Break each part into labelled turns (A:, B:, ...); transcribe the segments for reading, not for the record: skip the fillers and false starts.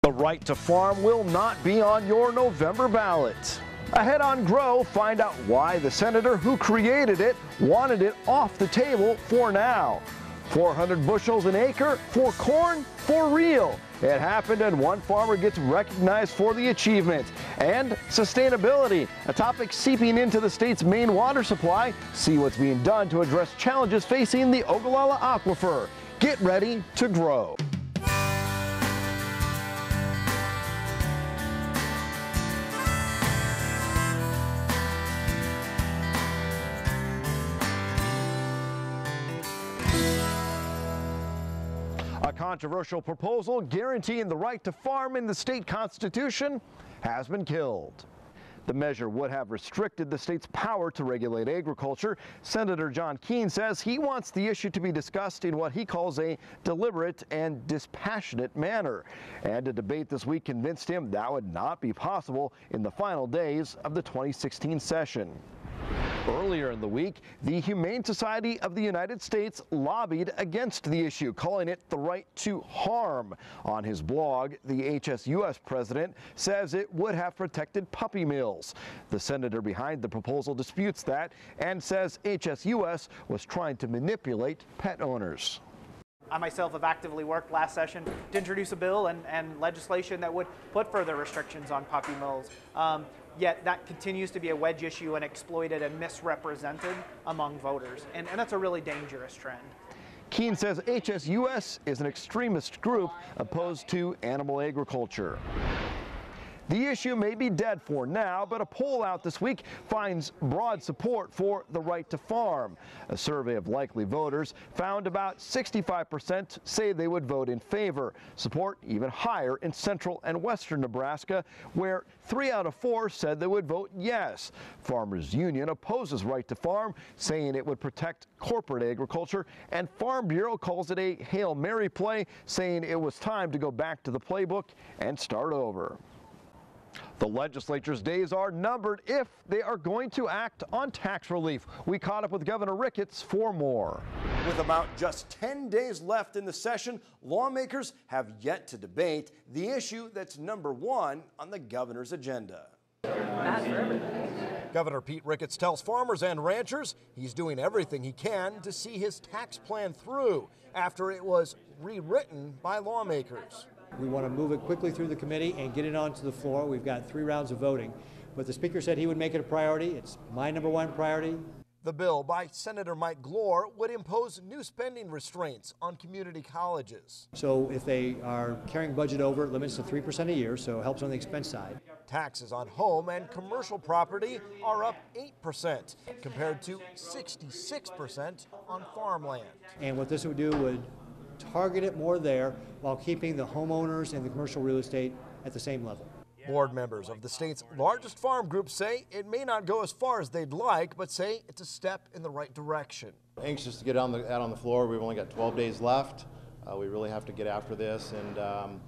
A: The right to farm will not be on your November ballot. Ahead on Grow, find out why the senator who created it wanted it off the table for now. 400 bushels an acre for corn for real. It happened and one farmer gets recognized for the achievement. And sustainability, a topic seeping into the state's main water supply. See what's being done to address challenges facing the Ogallala Aquifer. Get ready to grow. A controversial proposal guaranteeing the right to farm in the state constitution has been killed. The measure would have restricted the state's power to regulate agriculture. Senator John Keane says he wants the issue to be discussed in what he calls a deliberate and dispassionate manner. And a debate this week convinced him that would not be possible in the final days of the 2016 session. Earlier in the week, the Humane Society of the United States lobbied against the issue, calling it the right to harm. On his blog, the HSUS president says it would have protected puppy mills. The senator behind the proposal disputes that and says HSUS was trying to manipulate pet owners.
B: I myself have actively worked last session to introduce a bill and legislation that would put further restrictions on puppy mills. Yet that continues to be a wedge issue and exploited and misrepresented among voters. And that's a really dangerous trend.
A: Keane says HSUS is an extremist group opposed to animal agriculture. The issue may be dead for now, but a poll out this week finds broad support for the right to farm. A survey of likely voters found about 65% say they would vote in favor. Support even higher in central and western Nebraska, where 3 out of 4 said they would vote yes. Farmers Union opposes right to farm, saying it would protect corporate agriculture, and Farm Bureau calls it a Hail Mary play, saying it was time to go back to the playbook and start over. The legislature's days are numbered if they are going to act on tax relief. We caught up with Governor Ricketts for more. With about just 10 days left in the session, lawmakers have yet to debate the issue that's number one on the governor's agenda. Governor Pete Ricketts tells farmers and ranchers he's doing everything he can to see his tax plan through after it was rewritten by lawmakers.
C: We want to move it quickly through the committee and get it onto the floor. We've got 3 rounds of voting, but the Speaker said he would make it a priority. It's my number 1 priority.
A: The bill by Senator Mike Glore would impose new spending restraints on community colleges.
C: So if they are carrying budget over, it limits to 3% a year, so it helps on the expense side.
A: Taxes on home and commercial property are up 8% compared to 66% on farmland.
C: And what this would do would target it more there while keeping the homeowners and the commercial real estate at the same level.
A: Board members of the state's largest farm group say it may not go as far as they'd like, but say it's a step in the right direction.
D: Anxious to get out on the floor. We've only got 12 days left. We really have to get after this, and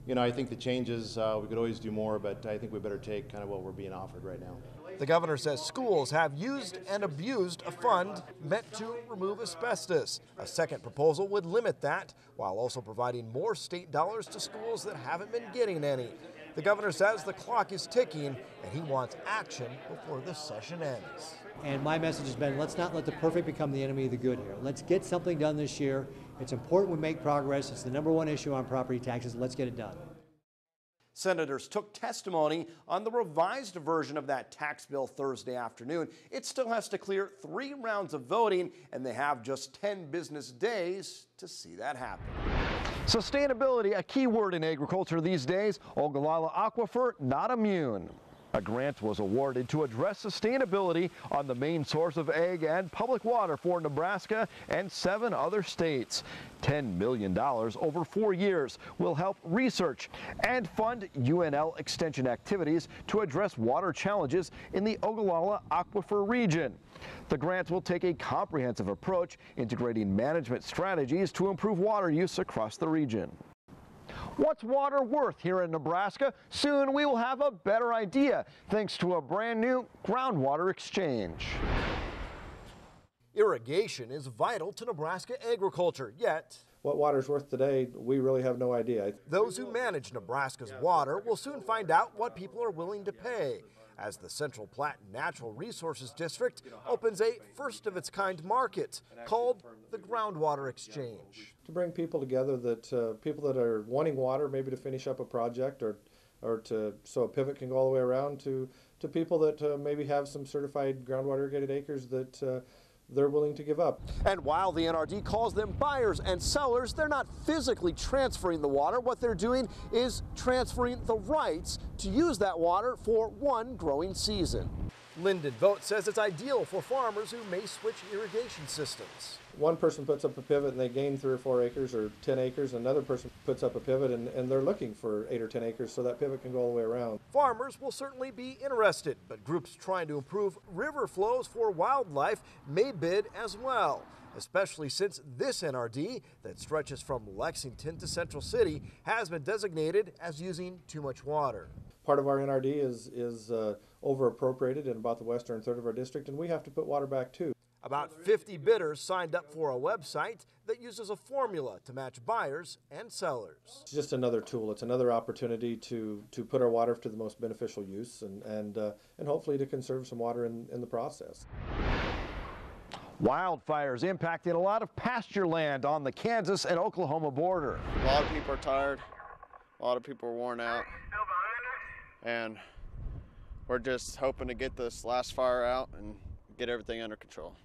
D: you know, I think the changes, we could always do more, but I think we better take kind of what we're being offered right now.
A: The governor says schools have used and abused a fund meant to remove asbestos. A second proposal would limit that, while also providing more state dollars to schools that haven't been getting any. The governor says the clock is ticking, and he wants action before this session ends.
C: And my message has been, let's not let the perfect become the enemy of the good here. Let's get something done this year. It's important we make progress. It's the number 1 issue on property taxes. Let's get it done.
A: Senators took testimony on the revised version of that tax bill Thursday afternoon. It still has to clear 3 rounds of voting, and they have just 10 business days to see that happen. Sustainability, a key word in agriculture these days. Ogallala Aquifer not immune. A grant was awarded to address sustainability on the main source of ag and public water for Nebraska and 7 other states. $10 million over 4 years will help research and fund UNL extension activities to address water challenges in the Ogallala Aquifer region. The grant will take a comprehensive approach, integrating management strategies to improve water use across the region. What's water worth here in Nebraska? Soon we will have a better idea thanks to a brand new groundwater exchange. Irrigation is vital to Nebraska agriculture, yet
E: what water's worth today, we really have no idea.
A: Those who manage Nebraska's water will soon find out what people are willing to pay, as the Central Platte Natural Resources District opens a first-of-its-kind market called the Groundwater Exchange.
E: To bring people together, that people that are wanting water, maybe to finish up a project or so a pivot can go all the way around to people that maybe have some certified groundwater irrigated acres that they're willing to give up.
A: And while the NRD calls them buyers and sellers, they're not physically transferring the water. What they're doing is transferring the rights to use that water for one growing season. Lyndon Vogt says it's ideal for farmers who may switch irrigation systems.
E: One person puts up a pivot and they gain 3 or 4 acres or 10 acres. Another person puts up a pivot and they're looking for 8 or 10 acres so that pivot can go all the way around.
A: Farmers will certainly be interested, but groups trying to improve river flows for wildlife may bid as well, especially since this NRD that stretches from Lexington to Central City has been designated as using too much water.
E: Part of our NRD is over appropriated in about the western third of our district, and we have to put water back too.
A: About 50 bidders signed up for a website that uses a formula to match buyers and sellers.
E: It's just another tool. It's another opportunity to put our water to the most beneficial use and hopefully to conserve some water in the process. Wildfires impacting a lot of pasture land on the Kansas and Oklahoma border.
F: A lot of people are tired. A lot of people are worn out. And we're just hoping to get this last fire out and get everything under control.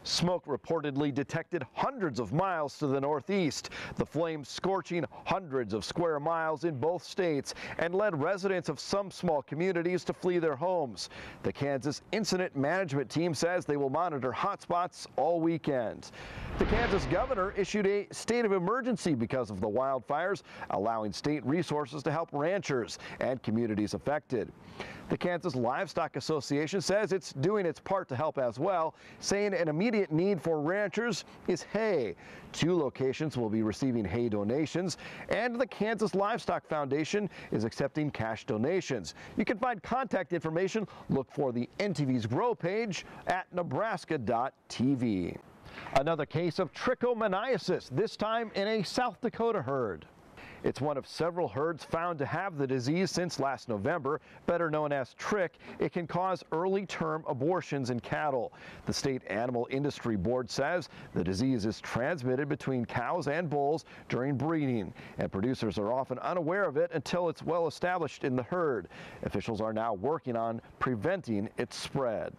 A: Smoke reportedly detected hundreds of miles to the northeast. The flames scorching hundreds of square miles in both states and led residents of some small communities to flee their homes. The Kansas Incident Management Team says they will monitor hotspots all weekend. The Kansas governor issued a state of emergency because of the wildfires, allowing state resources to help ranchers and communities affected. The Kansas Livestock Association says it's doing its part to help as well, saying an immediate need for ranchers is hay. 2 locations will be receiving hay donations, and the Kansas Livestock Foundation is accepting cash donations. You can find contact information. Look for the NTV's Grow page at nebraska.tv. Another case of trichomoniasis, this time in a South Dakota herd. It's one of several herds found to have the disease since last November. Better known as trich, it can cause early-term abortions in cattle. The State Animal Industry Board says the disease is transmitted between cows and bulls during breeding, and producers are often unaware of it until it's well established in the herd. Officials are now working on preventing its spread.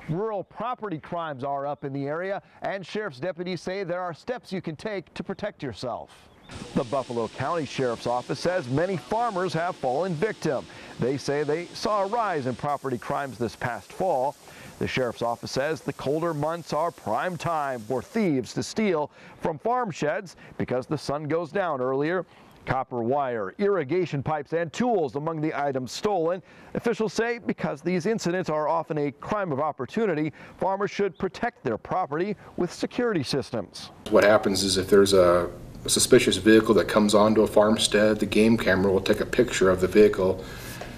A: Rural property crimes are up in the area, and sheriff's deputies say there are steps you can take to protect yourself. The Buffalo County Sheriff's Office says many farmers have fallen victim. They say they saw a rise in property crimes this past fall. The Sheriff's Office says the colder months are prime time for thieves to steal from farm sheds because the sun goes down earlier. Copper wire, irrigation pipes, and tools among the items stolen. Officials say because these incidents are often a crime of opportunity, farmers should protect their property with security systems.
G: What happens is if there's a suspicious vehicle that comes onto a farmstead, the game camera will take a picture of the vehicle,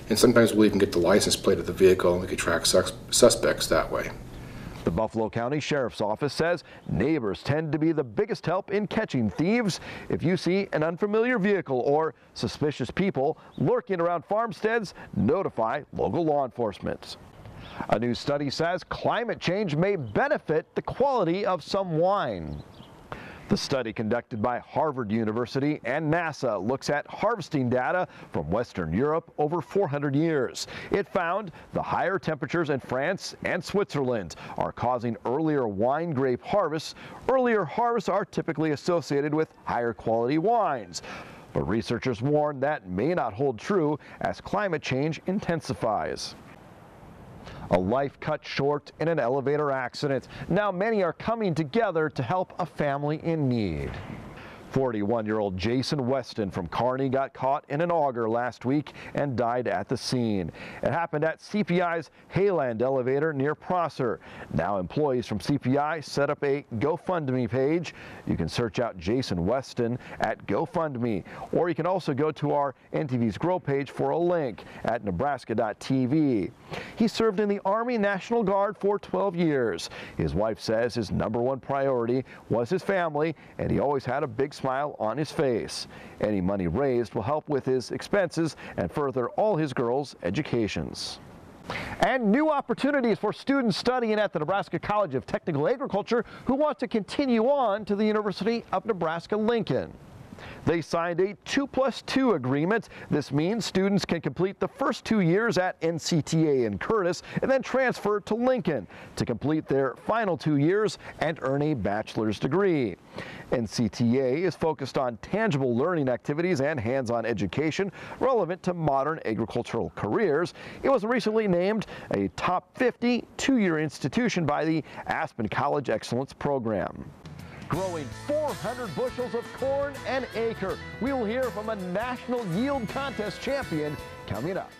G: and sometimes we'll even get the license plate of the vehicle, and we can track suspects that way.
A: The Buffalo County Sheriff's Office says neighbors tend to be the biggest help in catching thieves. If you see an unfamiliar vehicle or suspicious people lurking around farmsteads, notify local law enforcement. A new study says climate change may benefit the quality of some wine. The study conducted by Harvard University and NASA looks at harvesting data from Western Europe over 400 years. It found the higher temperatures in France and Switzerland are causing earlier wine grape harvests. Earlier harvests are typically associated with higher quality wines. But researchers warn that may not hold true as climate change intensifies. A life cut short in an elevator accident. Now many are coming together to help a family in need. 41-year-old Jason Weston from Kearney got caught in an auger last week and died at the scene. It happened at CPI's Hayland elevator near Prosser. Now employees from CPI set up a GoFundMe page. You can search out Jason Weston at GoFundMe, or you can also go to our NTV's Grow page for a link at nebraska.tv. He served in the Army National Guard for 12 years. His wife says his #1 priority was his family, and he always had a big smile on his face. Any money raised will help with his expenses and further all his girls' educations. And new opportunities for students studying at the Nebraska College of Technical Agriculture who want to continue on to the University of Nebraska-Lincoln. They signed a 2+2 agreement. This means students can complete the first 2 years at NCTA in Curtis and then transfer to Lincoln to complete their final 2 years and earn a bachelor's degree. NCTA is focused on tangible learning activities and hands-on education relevant to modern agricultural careers. It was recently named a top 50 two-year institution by the Aspen College Excellence Program. Growing 400 bushels of corn an acre. We will hear from a national yield contest champion coming up.